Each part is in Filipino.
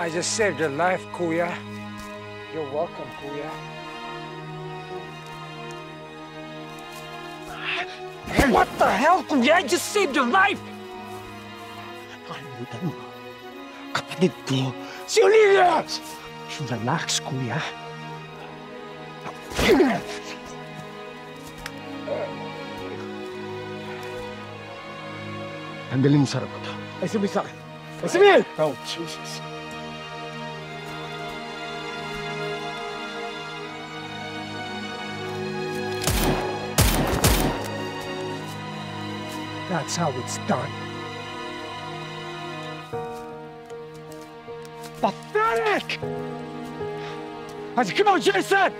I just saved your life, Kuya. You're welcome, Kuya. What the hell, Kuya? I just saved your life! Nakalimutan mo. Kapatid ko, si Olivia! Relax, Kuya. Handalin mo sarap ko to. Ay, sabi sa akin. Ay, sabihin! Oh, Jesus. That's how it's done. Pathetic! I said, come on, Jason!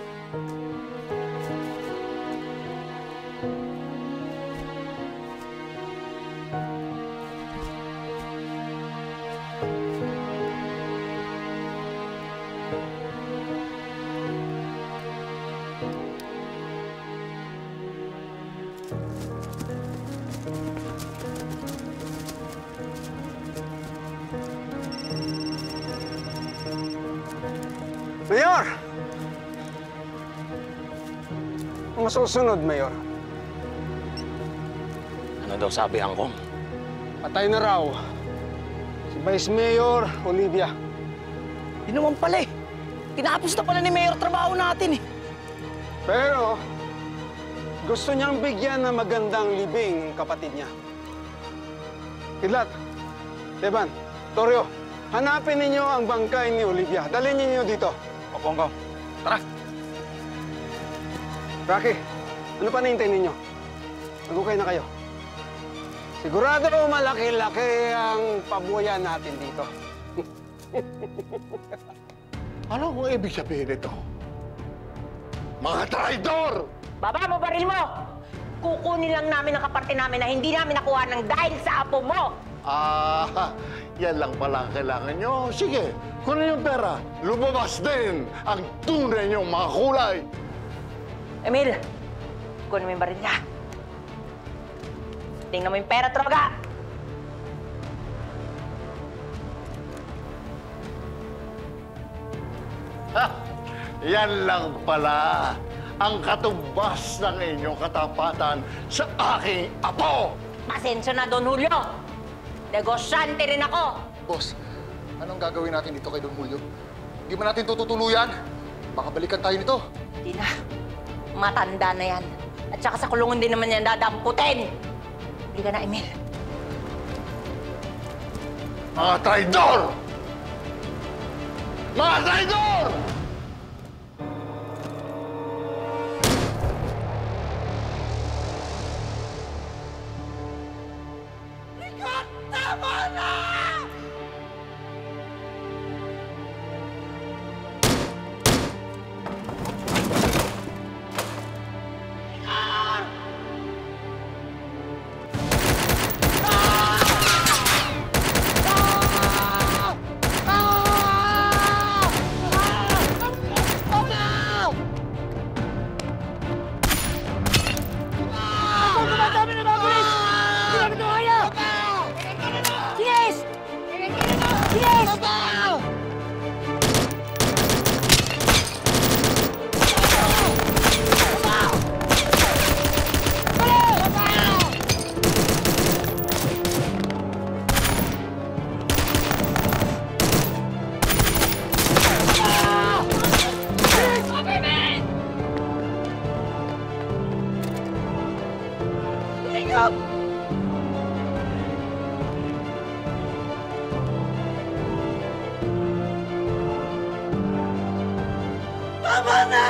Mayor! Ang masusunod, Mayor. Ano daw sabi, Angkong? Patay na raw si Vice Mayor Olivia. Di naman pala eh. Tinapos na pala ni Mayor trabaho natin eh. Pero gusto niyang bigyan ng magandang libing ang kapatid niya. Kidlat, Teban, Toryo, hanapin ninyo ang bangkay ni Olivia. Dalhin ninyo dito. Opo, Angkong. Tara! Rocky, ano pa nahintay ninyo? Magukay na kayo. Sigurado malaki-laki ang pabuya natin dito. Ano kung ibig sabihin nito? Mga traidor! Baba mo, baril mo! Kukunin lang namin ang kaparte namin na hindi namin nakuha ng dahil sa apo mo! Yan lang pala ang kailangan nyo. Sige, kunin yung pera. Lumabas din ang tunay niyong mga kulay. Emil, kunin mo yung baril niya. Tingnan mo yung pera, troga! Yan lang pala ang katumbas ng inyong katapatan sa aking apo! Pasensya na, Don Julio! Negosyante rin ako! Boss, anong gagawin natin dito kay Don Julio? Hindi ba natin tutuluyan? Baka balikan tayo nito. Hindi na. Matanda na yan. At saka sa kulungan din naman yan dadamputin! Hindi ka na, Emil. Mga traidor! Mga traidor! Tama na! Tama na!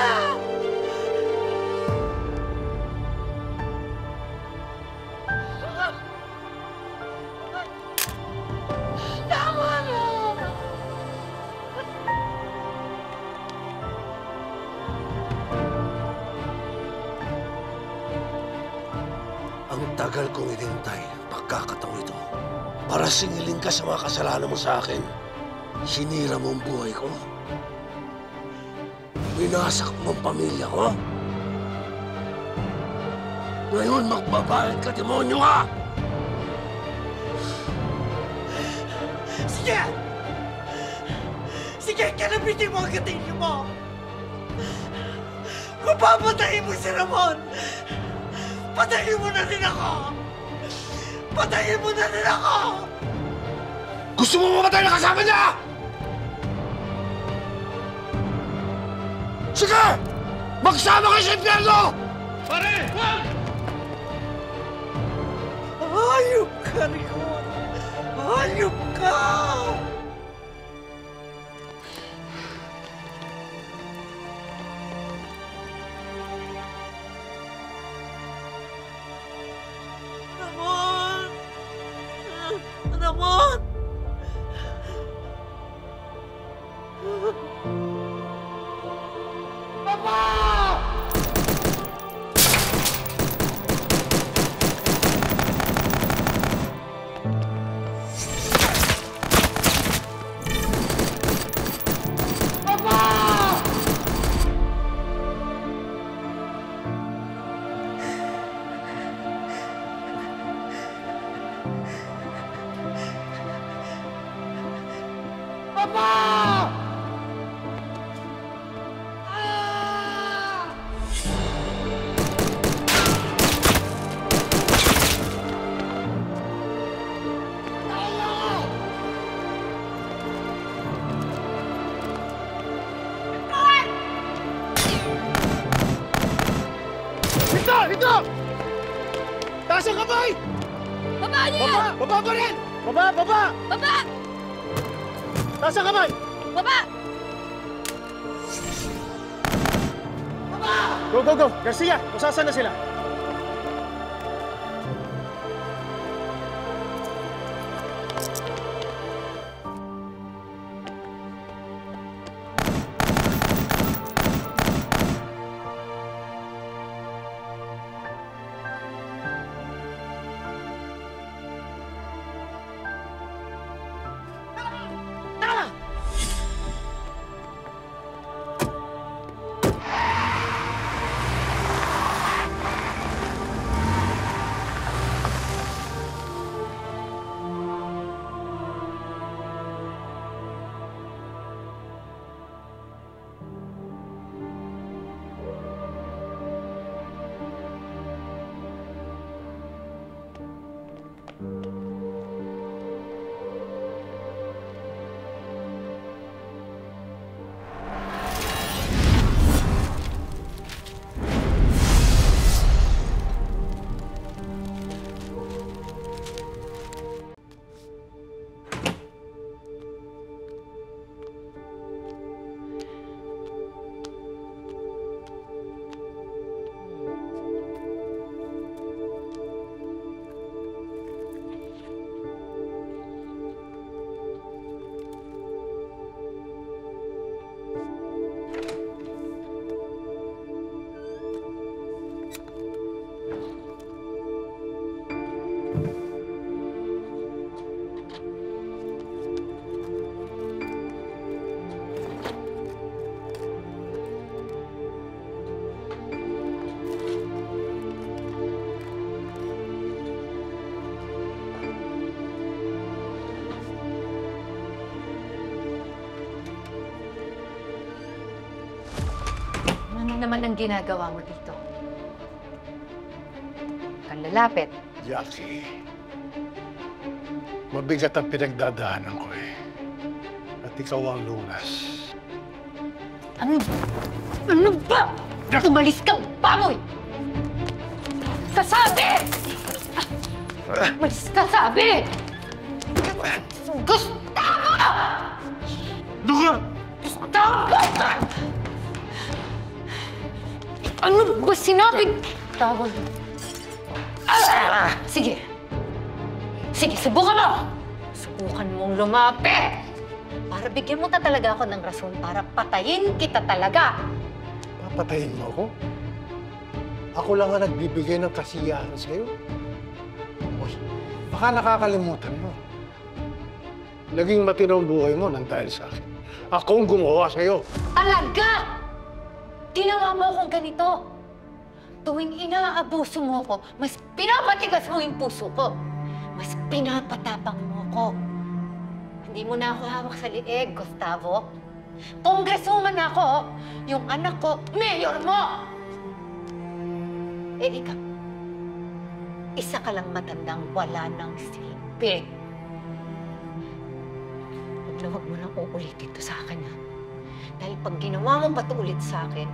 Tama na! Ang tagal kong inintay ang pagkakataong ito para singilin ka sa mga kasalanan mo sa akin. Sinira mo ang buhay ko. Winasak mo ang pamilya ko. Ngayon, magbabayad ka, demonyo ka! Sige! Ibibigay ka na biti mo ang gatilyo mo! Kung papatayin mo si Ramon, patayin mo na din ako! Patayin mo na din ako! Gusto mo mamatay na kasama niya? Sige! Magsama kayo sa impyerno! Pare! Wag! Hayop ka, Rico! Hayop ka! Ramon! Ramon! Ito! Taas ang kamay! Baba niyo yan! Baba pa rin! Baba! Baba! Taas ang kamay! Baba! Go! Garcia, masasan na sila. Ano naman ang ginagawa mo dito? Kang lalapit. Jackie, mabigat ang pinagdadaanan ko eh. At ikaw ang lunas. Ano ba? Umalis ka, baboy! Kasabi! Umalis ka, sabi! Gustavo! Duga! Gustavo! Ano ba sinabi? Tawag. Sige. Sige, subukan mo! Subukan mong lumapit! Para bigyan mo talaga ako ng rason para patayin kita talaga. Papatayin mo ako? Ako lang ang nagbibigay ng kasiyahan sa'yo. Uy, baka nakakalimutan mo. Naging matinaw ang buhay mo nang dahil sa akin. Ako ang gumawa sa'yo. Talaga! Ginawa mo akong ganito. Tuwing inaabuso mo ko, mas pinapatigas mo yung puso ko. Mas pinapatapang mo ko. Hindi mo na ako hawak sa liig, Gustavo. Congresswoman ako. Yung anak ko, mayor mo! Eh, ikaw, isa ka lang matandang wala ng silbi. Huwag mo nang uulitin to sa akin, ha? Dahil pag ginawa mo pa to ulit sa akin,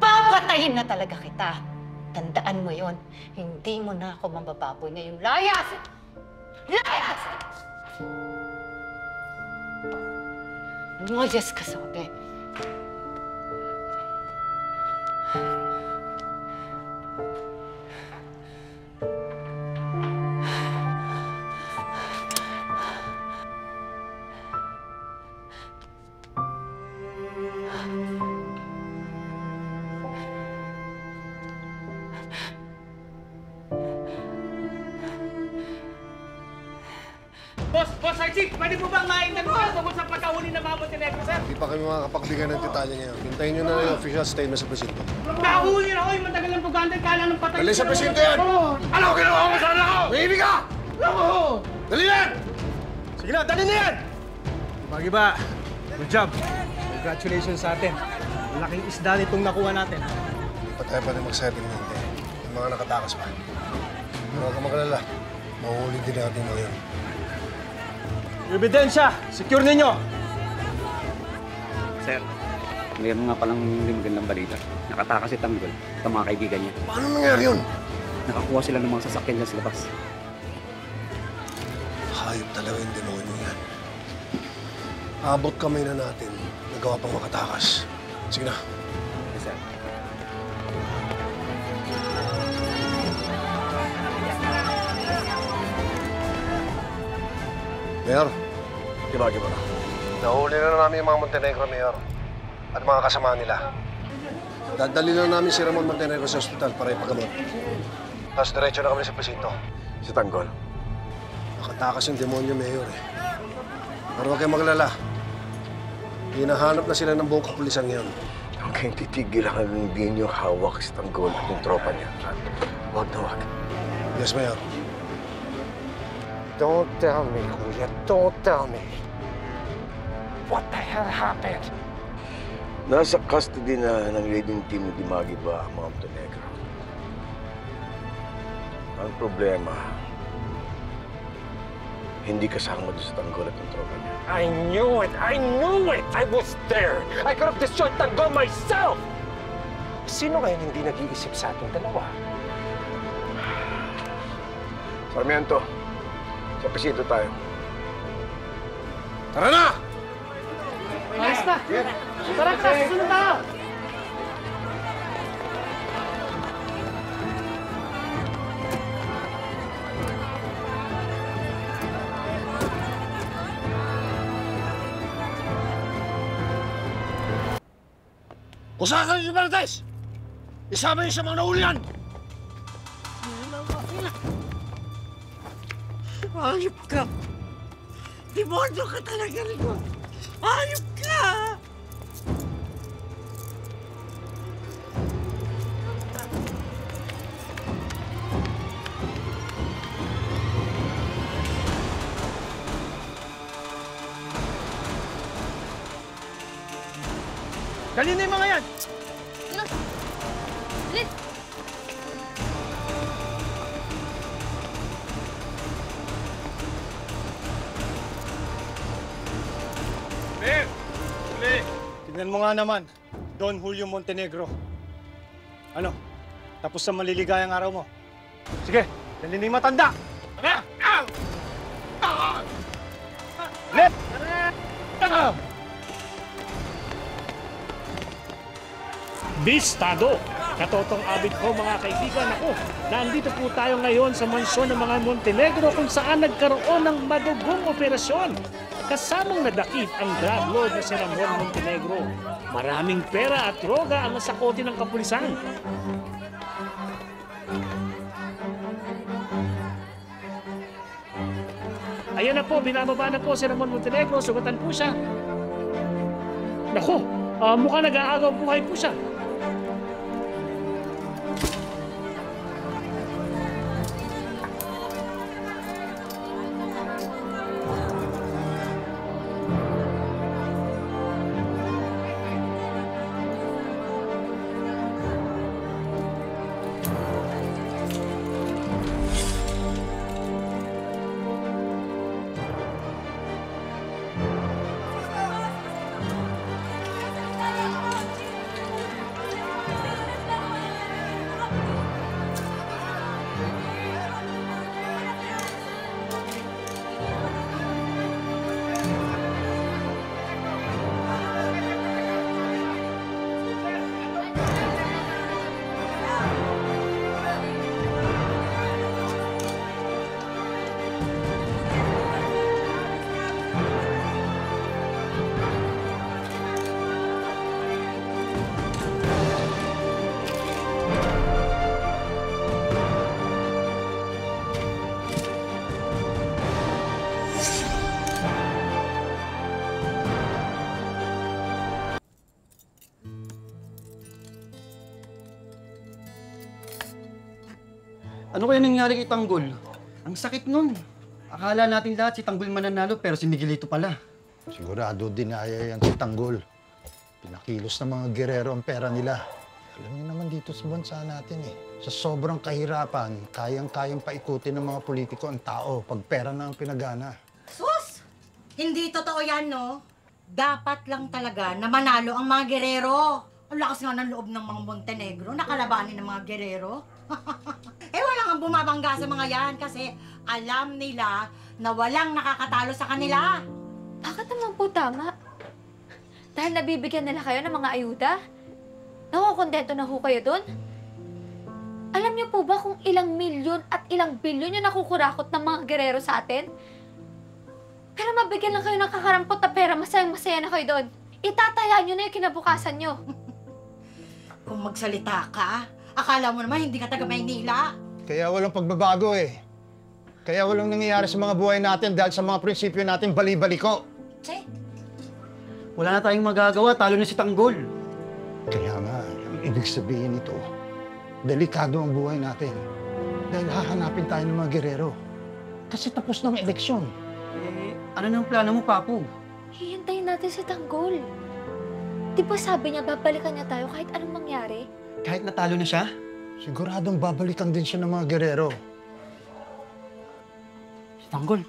papatayin na talaga kita. Tandaan mo yon. Hindi mo na ako mabababoy ngayong layas! Layas! Lumayas ka, sabi. Boss Archie, pwede po bang ma-interview tungkol sa pagkahuli ng mga Montenegro, sir? Hindi pa kami makakapagbigay ng detalye ngayon. Hintayin nyo na yung official statement sa presinto. Nahuli na ako yung matagal ng buganda, kala ng patay. Dali sa presinto yan! Ano ginawa mo sa anak ko? Mahibig ka! Dali yan! Sige na, dali na yan! Magiba, good job. Congratulations sa atin. Malaking isda nitong nakuha natin. Hindi pa tayo pwede mag-settlement eh. Yung mga nakatakas pa. Pero huwag ka magalala. Mahuhuli din natin mo yun. Ebidensya, secure ninyo! Sir, mayroon nga palang hindi magandang balita. Nakatakas si Tanggol at ang mga kaibigan niya. Paano nangyari yun? Nakakuha sila ng mga sasakyan dyan sa labas. Hayop talaga yung demonyo yan. Abot kamay na natin. Nagawa pang makatakas. Sige na. Yes, sir. Mayor. Giba. Nahuli na namin yung mga Montenegro, Mayor. At mga kasama nila. Dadali na namin si Ramon Montenegro sa ospital para ipagamot. Tapos diretso na kami sa presinto. Si Tanggol. Nakatakas yung demonyo, Mayor eh. Pero huwag kayong maglala. Hinahanap na sila ng buong kapulisan ngayon. Huwag kayong titigilan ka ng hindi niyo hawak si Tanggol at yung tropa niya. Huwag na huwag. Yes, Mayor. Don't tell me, Kuya. Don't tell me. What the hell happened? Nasa custody na ng leading team ni Dimagi ba ang mga Montenegro? Ang problema, hindi kasama doon sa Tanggol at yung tropa niya. I knew it! I knew it! I was there! I could have destroyed Tanggol myself! Sino kaya hindi nag-iisip sa ating dalawa? Sarmiento, sa presinto tayo. Tara na! Ayos na! Tara, susunod tayo! Usakan niyo si Bertes! Isama niyo sa mga nahulihan! Ayop ka! Demonyo ka talaga, Rico! Ayop ka! Dali na yung mga yan! Bilis! Mayor! Uli! Tignan mo nga naman, Don Julio Montenegro. Ano? Tapos sa maliligayang araw mo. Sige, dali na yung matanda! Tara! Let! Bistado! Katotong abit ko mga kaibigan ako. Nandito po tayo ngayon sa mansyon ng mga Montenegro kung saan nagkaroon ng madugong operasyon. Kasamang nadakip ang drug lord na si Ramon Montenegro. Maraming pera at droga ang nasakote ng kapulisan. Ayan na po, binababa na po si Ramon Montenegro. Sugatan po siya. Naku, mukhang nag-aagaw buhay po siya. Ano kaya nangyari kay Tanggol? Ang sakit nun. Akala natin lahat si Tanggol mananalo pero si Miguelito pala. Sigurado dinaya yan si Tanggol. Pinakilos ng mga gerero ang pera nila. Alam niyo naman dito sa bansa natin sa sobrang kahirapan, kayang-kayang paikutin ng mga politiko ang tao pag pera na ang pinagana. Sus! Hindi totoo yan, no? Dapat lang talaga na manalo ang mga gerero. Ang lakas nga ng loob ng mga Montenegro, nakalabanin ng mga gerero. Wala nga bumabangga sa mga yan kasi alam nila na walang nakakatalo sa kanila. Bakit naman po tama? Dahil nabibigyan nila kayo ng mga ayuda? Nakukontento na ho kayo dun? Alam niyo po ba kung ilang milyon at ilang bilyon yung nakukurakot ng mga gerero sa atin? Pero mabigyan lang kayo ng kakarampot na pera, masayang-masaya na kayo doon. Itatayaan niyo na yung kinabukasan niyo. Kung magsalita ka, akala mo naman hindi ka taga Maynila. Kaya walang pagbabago Kaya walang nangyayari sa mga buhay natin dahil sa mga prinsipyo natin bali-baliko. Wala na tayong magagawa, talo na si Tanggol. Kaya nga, ang ibig sabihin nito, delikado ang buhay natin. Dahil hahanapin tayo ng mga gerero. Kasi tapos ng eleksyon. Ano nang plano mo, Papu? Hihintayin natin si Tanggol. Di ba sabi niya babalikan niya tayo kahit anong mangyari? Kahit natalo na siya? Siguradong babalikan din siya ng mga gerero. Si Tanggol.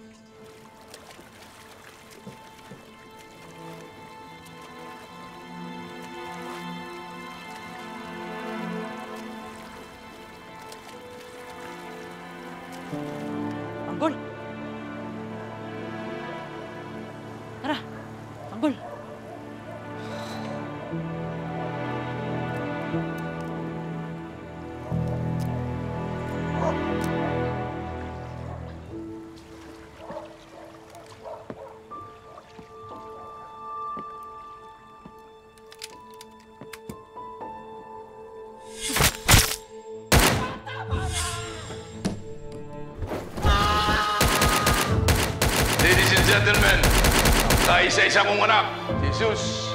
Tanggol! Tara! Tanggol! Ladies and gentlemen, ang kaisa-isa kong anak, Jesus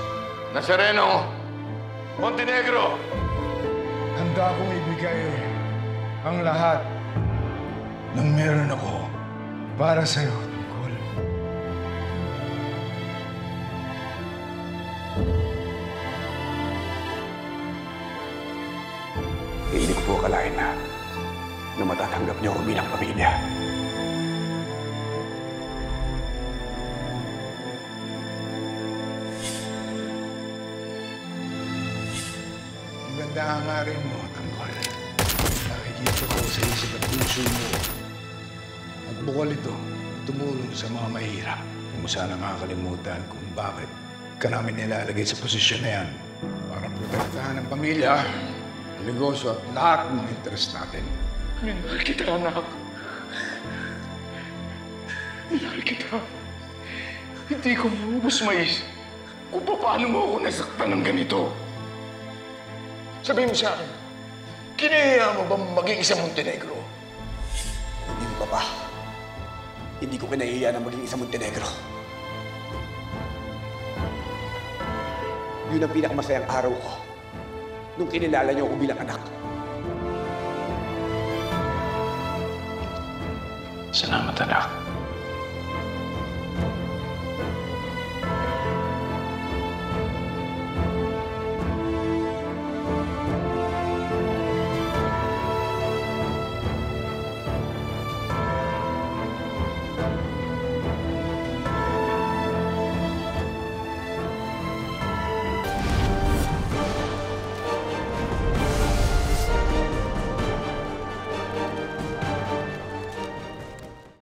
Nazareno Montenegro. Handa akong ibigay ang lahat ng meron ako para sa'yo, Tanggol. Hindi ko po akalain na matatanggap niyo ako bilang pamilya. Maganda ang hangarin mo, Tanggol. Nakikita ko sa isip at puso mo. At bukal ito, tumulong sa mga mahirap. Hindi mo sana nakakalimutan kung bakit ka namin nilalagay sa posisyon na yan. Para protektahan ang pamilya, ang negosyo at lahat ng mga interest natin. Minahal kita, anak. Minahal kita. Hindi ko maubos maisip kung paano mo ako nasaktan ng ganito. Sabihin mo sa akin, kinaya mo ba maging isang Montenegro? Hindi mo pa. Hindi ko kinahiya na maging isang Montenegro. Yun ang pinakamasayang araw ko nung kinilala niyo ako bilang anak. Salamat, anak.